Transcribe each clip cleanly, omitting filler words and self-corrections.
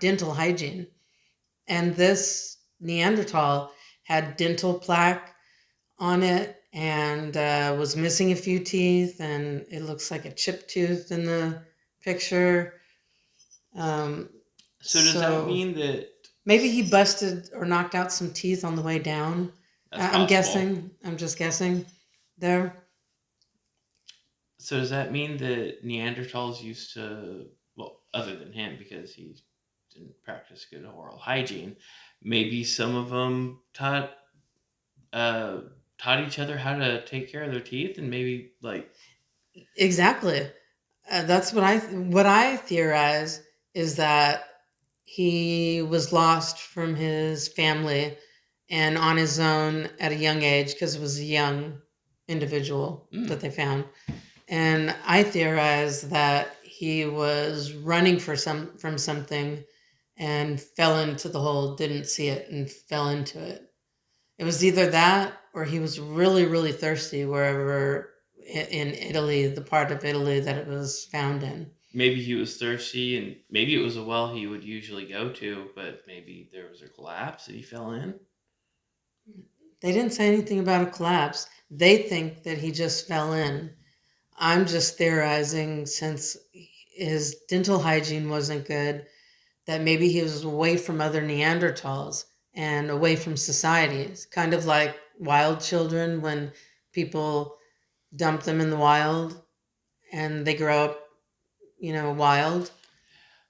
dental hygiene. And this Neanderthal had dental plaque on it and was missing a few teeth, and it looks like a chipped tooth in the picture. Um, So does that so mean that maybe he busted or knocked out some teeth on the way down. that's I'm possible? guessing. I'm just guessing there. So does that mean that Neanderthals used to, well, other than him because he didn't practice good oral hygiene, maybe some of them uh, taught each other how to take care of their teeth, and maybe like Exactly. That's what I theorize is that he was lost from his family and on his own at a young age because it was a young individual mm, that they found. And I theorize that he was running from something and fell into the hole, didn't see it, and fell into it. It was either that or he was really, really thirsty wherever in Italy, the part of Italy that it was found in. maybe he was thirsty, and maybe it was a well he would usually go to, but maybe there was a collapse and he fell in. They didn't say anything about a collapse. They think that he just fell in. I'm just theorizing since his dental hygiene wasn't good, that maybe he was away from other Neanderthals and away from society. It's kind of like wild children when people dump them in the wild and they grow up, wild.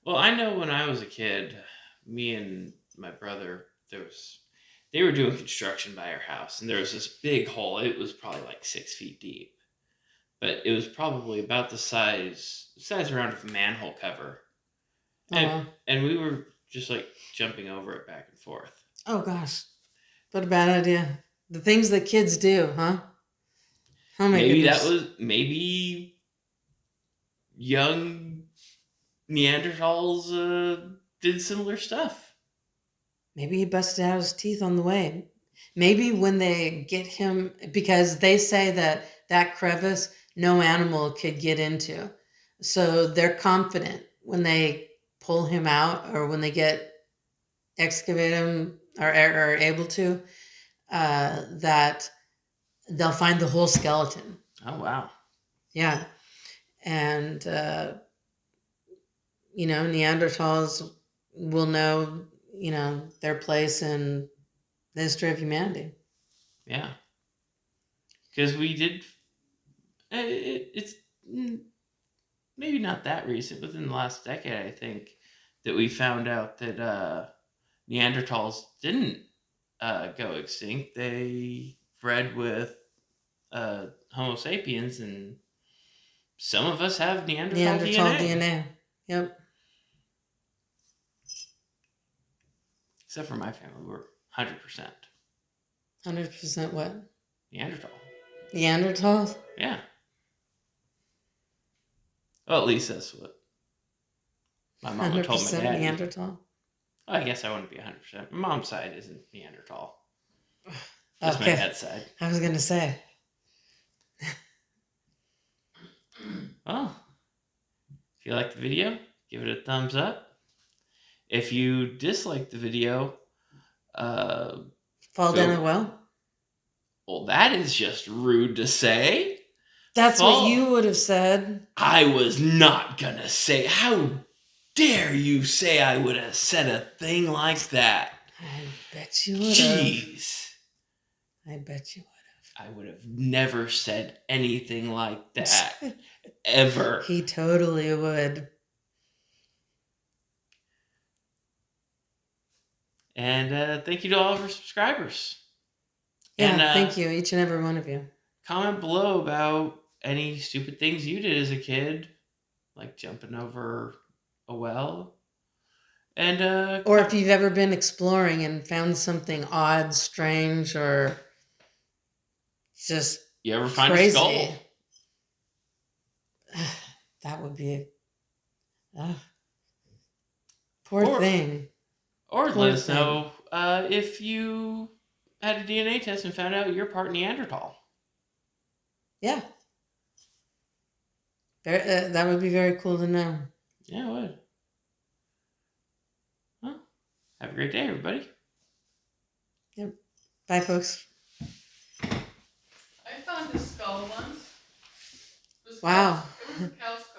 Well, I know when I was a kid, me and my brother, they were doing construction by our house, and there was this big hole. It was probably like 6 feet deep, but it was probably about the size around of a manhole cover, Oh, and well. and we were just like jumping over it back and forth. Oh, gosh. What a bad idea. The things that kids do, huh? Oh, my Maybe goodness. maybe young Neanderthals did similar stuff. Maybe he busted out his teeth on the way. Maybe when they get him, because they say that that crevice no animal could get into. So they're confident when they pull him out or when they excavate him or able to, that they'll find the whole skeleton. Oh wow! Yeah. And, Neanderthals will know, their place in the history of humanity. Yeah, because we did. It's maybe not that recent, within the last decade, I think, that we found out that Neanderthals didn't go extinct. They bred with Homo sapiens, and some of us have Neanderthal Neanderthal DNA, DNA. Yep. except for my family. We're 100% 100% what? Neanderthal. Neanderthals? Yeah. Well, at least that's what my mama told my 100% daddy. Neanderthal? Well, I guess I wouldn't be 100%. My mom's side isn't Neanderthal, just my Okay. dad's side. I was going to say. Well, if you like the video, give it a thumbs up. If you dislike the video, uh, Fall down a go. well? Well, that is just rude to say. That's what you Fall. would have said. I was not gonna say. How dare you say I would have said a thing like that? I bet you would have. Jeez. I bet you I would have never said anything like that. would. Ever. He totally would. And thank you to all of our subscribers. Yeah, And thank you, each and every one of you. comment below about any stupid things you did as a kid, like jumping over a well. And Or if you've ever been exploring and found something odd, strange, or just you ever find a crazy. skull? That would be poor thing. Or Poor let us thing. know if you had a DNA test and found out you're part Neanderthal. Yeah. That would be very cool to know. Yeah, it would. Have a great day, everybody. Bye, folks. I found a skull once. It was Wow. It was a cow skull.